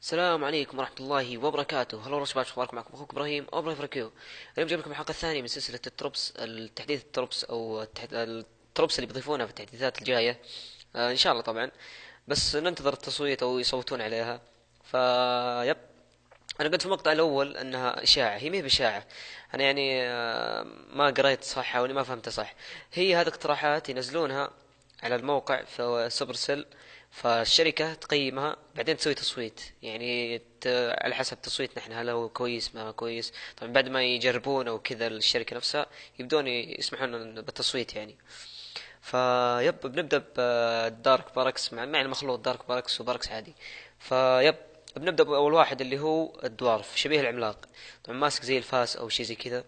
السلام عليكم ورحمة الله وبركاته. هلا والله شباب، شو اخباركم؟ معكم اخوكم ابراهيم او ابراهيم فركيو. اليوم جايب لكم الحلقة الثانية من سلسلة التروبس، التحديث التروبس او التروبس اللي بيضيفونها في التحديثات الجاية. ان شاء الله طبعا، بس ننتظر التصويت او يصوتون عليها. يب، انا قلت في المقطع الاول انها اشاعة، هي ما هي باشاعة. انا يعني ما قريت صح او إني ما فهمت صح. هي هذه اقتراحات ينزلونها على الموقع في سوبر سيل، فالشركة تقيمها بعدين تسوي تصويت، يعني على حسب تصويتنا احنا، هل هو كويس ما كويس. طبعا بعد ما يجربون او كذا الشركة نفسها يبدون يسمحون بالتصويت يعني. بنبدأ بدارك باركس مع المخلوط دارك باركس وباركس عادي. فيب بنبدأ بأول واحد اللي هو الدوارف شبيه العملاق، طبعا ماسك زي الفاس أو شيء زي كذا.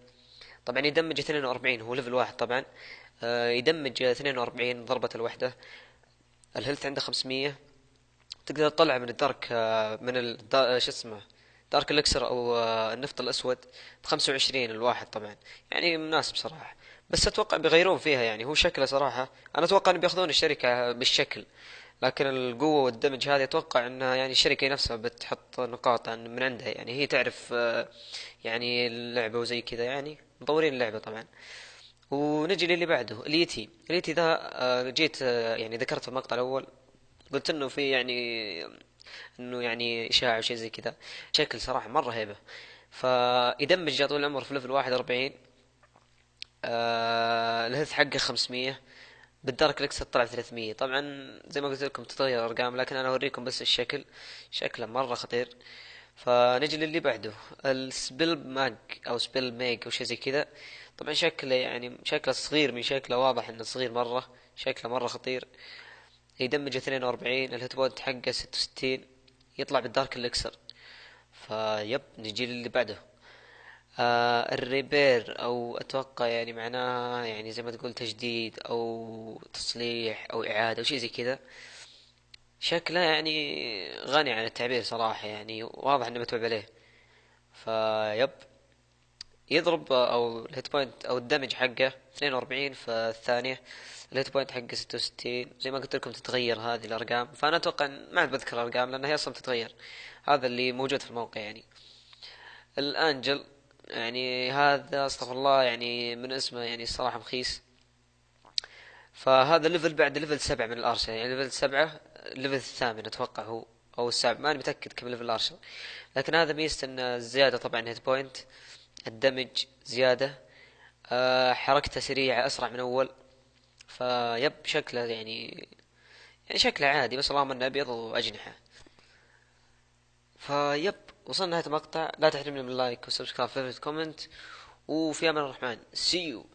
طبعا يدمج 42، هو ليفل واحد طبعا. يدمج 42 ضربة الوحدة. الهيلث عنده 500. تقدر تطلع من الدارك من شو اسمه، دارك اليكسر او النفط الاسود ب 25 الواحد طبعا. يعني مناسب صراحة، بس اتوقع بيغيرون فيها، يعني هو شكله صراحة. انا اتوقع ان بياخذون الشركة بالشكل، لكن القوة والدمج هذه اتوقع انها يعني الشركة نفسها بتحط نقاط من عندها، يعني هي تعرف يعني اللعبة وزي كذا، يعني مطورين اللعبة طبعا. ونجي للي بعده اليتي. اليتي ذا جيت يعني ذكرت في المقطع الاول، قلت انه في يعني انه يعني اشاعه وشيء زي كذا. شكل صراحه مره هيبه. فيدمج يا طويل العمر في ليفل 41. الهيلث حقه 500. بالدارك ليكس طلع 300. طبعا زي ما قلت لكم تتغير الارقام، لكن انا اوريكم بس الشكل. شكله مره خطير. فنجي للي بعده، السبيل ماج او سبيل ميج او شيء زي كذا. طبعا شكله يعني شكله صغير، من شكله واضح انه صغير مره. شكله مره خطير. يدمج 42. الهيت بوينت حقه 66. يطلع بالدارك اليكسر. نجي للي بعده. الريبير او اتوقع يعني معناها يعني زي ما تقول تجديد او تصليح او اعادة او شيء زي كذا. شكله يعني غني عن التعبير صراحة، يعني واضح انه متعوب عليه. فيب يضرب او الهيت بوينت او الدمج حقه 42 في الثانية. الهيت بوينت حقه 66. زي ما قلت لكم تتغير هذه الارقام، فانا اتوقع ما عاد بذكر الارقام لانها هي اصلا تتغير. هذا اللي موجود في الموقع يعني. الانجل يعني هذا استغفر الله، يعني من اسمه يعني الصراحة مخيس. فهذا ليفل بعد ليفل 7 من الارشر، يعني ليفل 7. الليفل الثامن اتوقع هو او السابع، ماني متأكد كم ليفل الارشر. لكن هذا ميزته انه زيادة طبعا هيت بوينت. الدمج زيادة. حركته سريعة اسرع من اول. شكله يعني شكله عادي، بس اللهم انه ابيض واجنحة. وصلنا نهاية المقطع. لا تحرمنا من اللايك والسبسكرايب والكومنت. وفي امان الرحمن. See you.